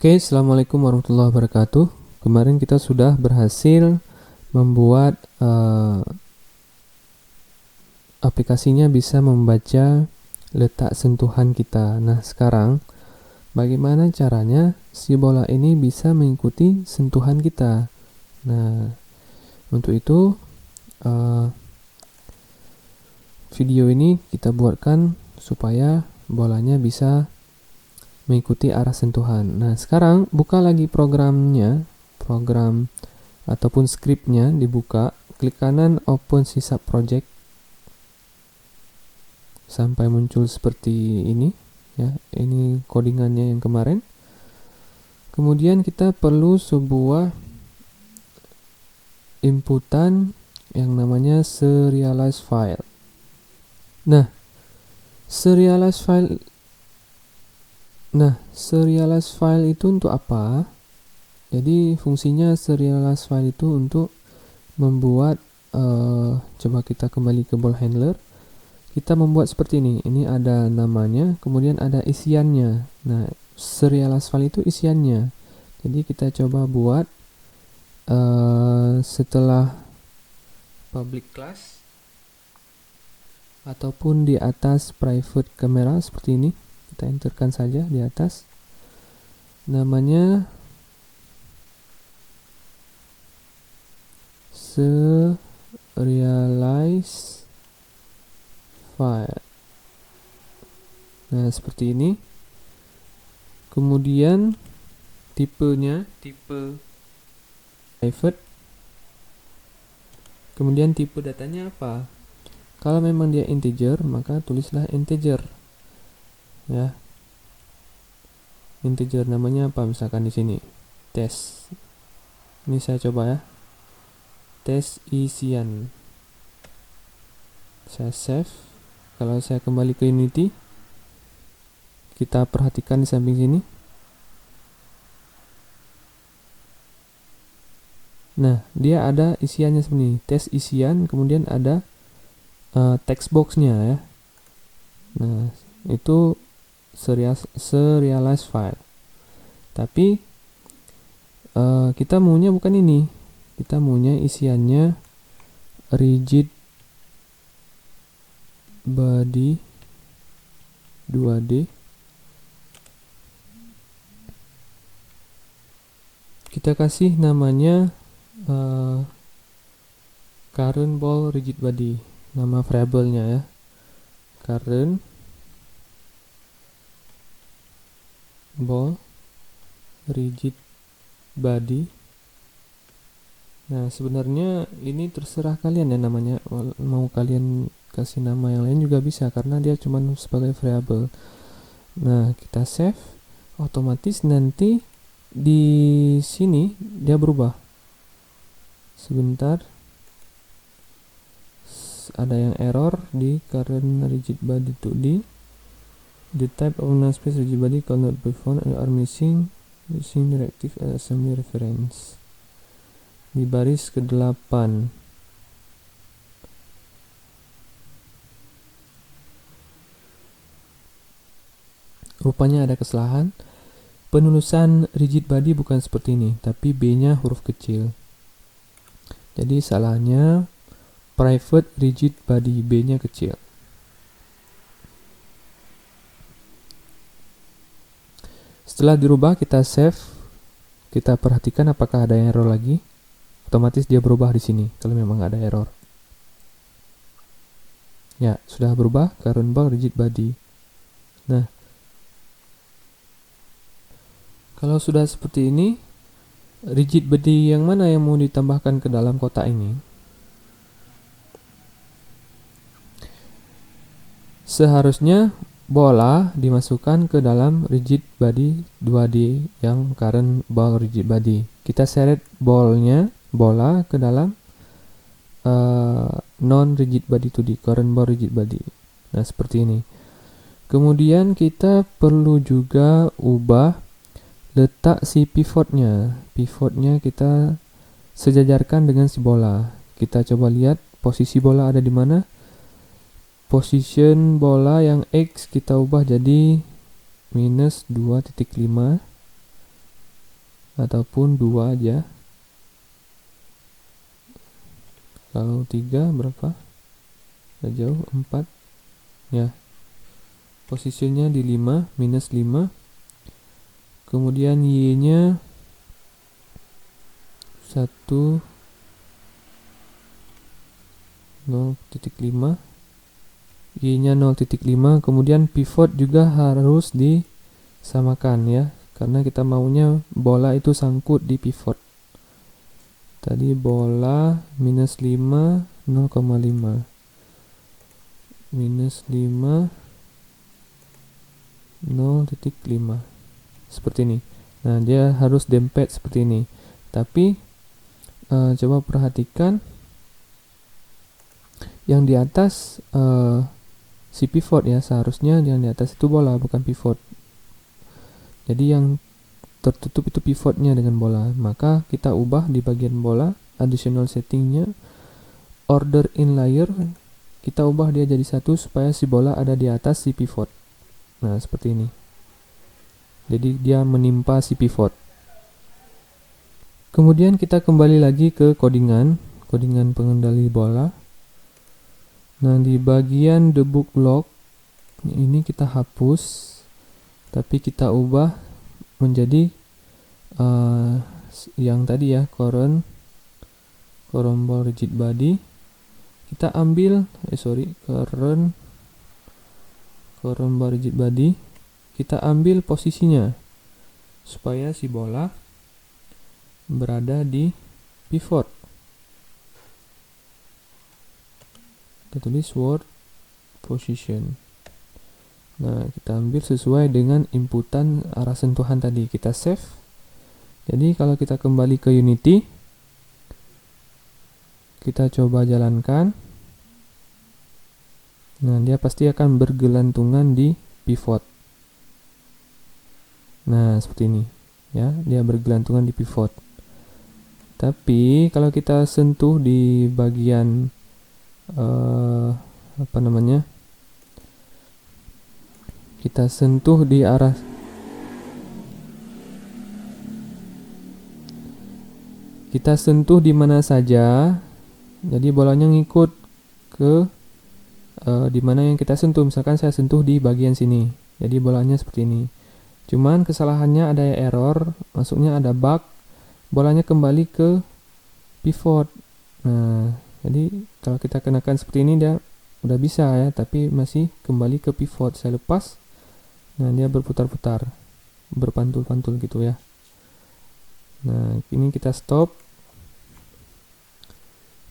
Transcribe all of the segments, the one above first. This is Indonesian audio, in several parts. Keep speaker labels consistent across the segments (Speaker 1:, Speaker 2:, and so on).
Speaker 1: Oke, Assalamualaikum warahmatullahi wabarakatuh. Kemarin kita sudah berhasil membuat aplikasinya bisa membaca letak sentuhan kita. Nah, sekarang bagaimana caranya si bola ini bisa mengikuti sentuhan kita? Nah, untuk itu video ini kita buatkan supaya bolanya bisa mengikuti arah sentuhan. Nah, sekarang buka lagi program ataupun scriptnya dibuka, klik kanan open sisa project sampai muncul seperti ini ya. Ini codingannya yang kemarin. Kemudian kita perlu sebuah inputan yang namanya serialize file. Nah, serialize file itu untuk apa? Jadi fungsinya serialize file itu untuk membuat coba kita kembali ke ball handler. Kita membuat seperti ini. Ini ada namanya, kemudian ada isiannya. Nah, serialize file itu isiannya. Jadi kita coba buat setelah public class ataupun di atas private camera seperti ini. Kita enterkan saja di atas. Namanya serialize file. Nah, seperti ini. Kemudian tipenya tipe private. Kemudian tipe datanya apa? Kalau memang dia integer, maka tulislah integer. Ya. Integer namanya apa? Misalkan di sini test. Ini saya coba ya. Tes isian. Saya save. Kalau saya kembali ke Unity, kita perhatikan di samping sini. Nah, dia ada isiannya seperti ini. Tes isian, kemudian ada text box-nya ya. Nah, itu serialize file. Tapi kita maunya bukan ini. Kita maunya isiannya rigid body 2D. Kita kasih namanya current ball rigid body. Nama variabelnya ya. Current ball rigid body. Nah, sebenarnya ini terserah kalian ya namanya. Mau kalian kasih nama yang lain juga bisa karena dia cuma sebagai variabel. Nah, kita save. Otomatis nanti di sini dia berubah. Sebentar. Ada yang error di current rigid body 2D. The type of non-space rigid body cannot be found and are missing directive assembly reference. Di baris ke-8. Rupanya ada kesalahan. Penulisan rigid body bukan seperti ini, tapi B-nya huruf kecil. Jadi salahnya private rigid body, B-nya kecil. Setelah dirubah, kita save. Kita perhatikan apakah ada error lagi. Otomatis dia berubah di sini kalau memang ada error. Ya, sudah berubah current ball rigid body. Nah, kalau sudah seperti ini, rigid body yang mana yang mau ditambahkan ke dalam kotak ini? Seharusnya bola dimasukkan ke dalam rigid body 2D yang current ball rigid body. Kita seret bola ke dalam non rigid body 2D, current ball rigid body. Nah, seperti ini. Kemudian kita perlu juga ubah letak si pivotnya. Pivotnya kita sejajarkan dengan si bola. Kita coba lihat posisi bola ada di mana. Position bola yang X kita ubah jadi minus 2.5. ataupun 2 aja. Kalau 3 berapa? Udah jauh, 4 ya. Posisinya di 5, minus 5. Kemudian Y nya 1 0.5, Y nya 0.5. Kemudian pivot juga harus disamakan ya, karena kita maunya bola itu sangkut di pivot. Tadi bola minus 5, 0,5. Minus 5, 0.5. Seperti ini. Nah, dia harus dempet seperti ini. Tapi coba perhatikan yang di atas si pivot ya, seharusnya yang di atas itu bola, bukan pivot. Jadi yang tertutup itu pivotnya dengan bola. Maka kita ubah di bagian bola, additional settingnya, order in layer, kita ubah dia jadi 1 supaya si bola ada di atas si pivot. Nah, seperti ini. Jadi dia menimpa si pivot. Kemudian kita kembali lagi ke codingan pengendali bola. Nah, di bagian debug log ini kita hapus, tapi kita ubah menjadi yang tadi ya, current ball rigid body. Kita ambil current ball rigid body, kita ambil posisinya supaya si bola berada di pivot. Kita tulis word position. Nah, kita ambil sesuai dengan inputan arah sentuhan tadi. Kita save. Jadi kalau kita kembali ke Unity, kita coba jalankan. Nah, dia pasti akan bergelantungan di pivot. Nah, seperti ini ya, dia bergelantungan di pivot. Tapi kalau kita sentuh di bagian kita sentuh di arah di mana saja, jadi bolanya ngikut ke di mana yang kita sentuh. Misalkan saya sentuh di bagian sini, jadi bolanya seperti ini. Cuman kesalahannya ada error, maksudnya ada bug, bolanya kembali ke pivot. Nah, jadi kalau kita kenakan seperti ini dia udah bisa ya, tapi masih kembali ke pivot. Saya lepas, nah dia berputar-putar, berpantul-pantul gitu ya. Nah, ini kita stop.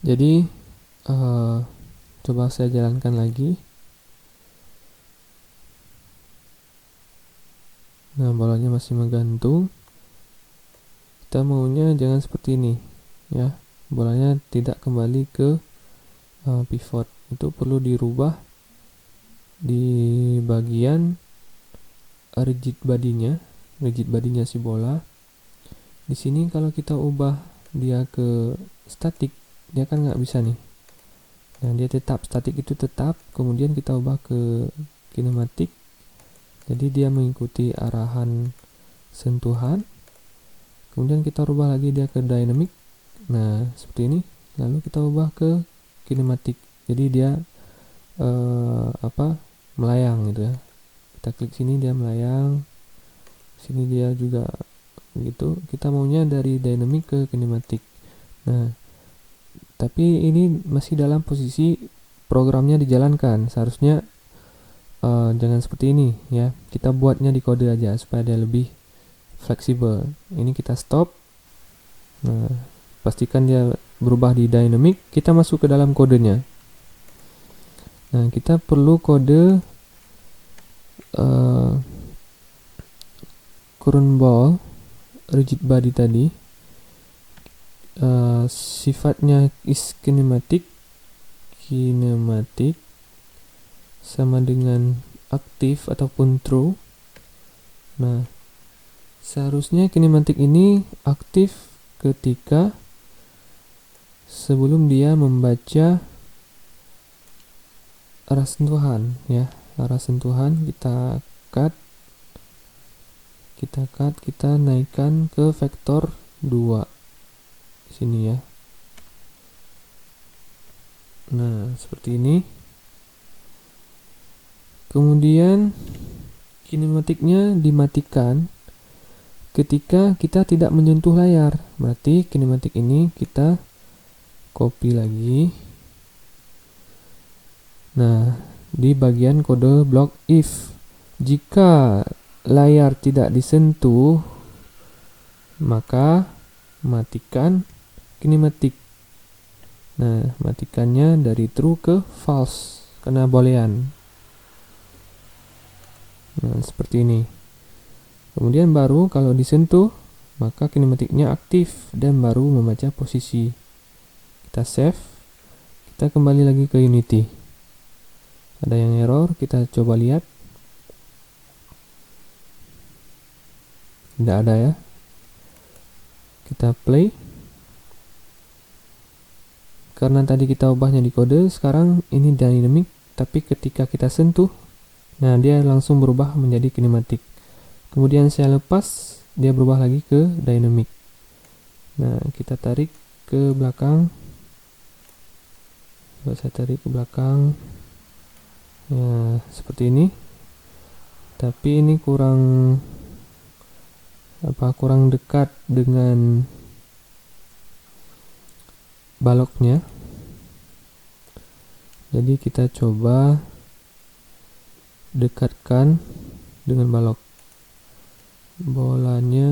Speaker 1: Jadi coba saya jalankan lagi. Nah, bolanya masih menggantung. Kita maunya jangan seperti ini ya, bolanya tidak kembali ke pivot. Itu perlu dirubah di bagian rigid bodinya si bola. Di sini kalau kita ubah dia ke statik, dia kan nggak bisa nih. Nah, dia tetap statik, itu tetap. Kemudian kita ubah ke kinematik, jadi dia mengikuti arahan sentuhan. Kemudian kita ubah lagi dia ke dynamic. Nah, seperti ini. Lalu kita ubah ke kinematik, jadi dia melayang gitu ya. Kita klik sini dia melayang, sini dia juga gitu. Kita maunya dari dynamic ke kinematik. Nah, tapi ini masih dalam posisi programnya dijalankan. Seharusnya jangan seperti ini ya. Kita buatnya di kode aja supaya dia lebih fleksibel. Ini kita stop. Nah, pastikan dia berubah di dynamic. Kita masuk ke dalam kodenya. Nah, kita perlu kode current ball rigid body tadi. Sifatnya is kinematic sama dengan aktif ataupun true. Nah, seharusnya kinematik ini aktif ketika sebelum dia membaca arah sentuhan ya. Arah sentuhan kita cut, kita cut, kita naikkan ke vektor 2 sini ya. Nah, seperti ini. Kemudian kinematiknya dimatikan ketika kita tidak menyentuh layar. Berarti kinematik ini kita copy lagi. Nah, di bagian kode blok if, jika layar tidak disentuh, maka matikan kinematik. Nah, matikannya dari true ke false karena boolean. Nah, seperti ini. Kemudian baru kalau disentuh, maka kinematiknya aktif dan baru membaca posisi. Kita save. Kita kembali lagi ke Unity. Ada yang error, kita coba lihat. Tidak ada ya. Kita play. Karena tadi kita ubahnya di kode, sekarang ini dynamic, tapi ketika kita sentuh, nah dia langsung berubah menjadi kinematik. Kemudian saya lepas, dia berubah lagi ke dynamic. Nah, kita tarik ke belakang. Coba saya tarik ke belakang. Nah, seperti ini. Tapi ini kurang dekat dengan baloknya. Jadi kita coba dekatkan dengan balok. Bolanya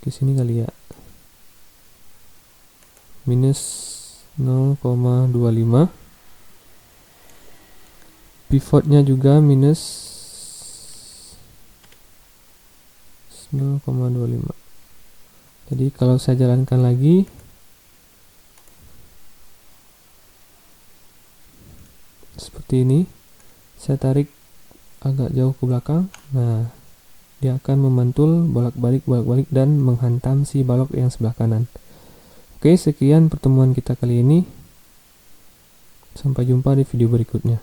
Speaker 1: ke sini kali ya. Minus 0,25. Pivotnya juga minus 0,25. Jadi kalau saya jalankan lagi, seperti ini, saya tarik agak jauh ke belakang. Nah, dia akan memantul bolak-balik dan menghantam si balok yang sebelah kanan. Oke, sekian pertemuan kita kali ini. Sampai jumpa di video berikutnya.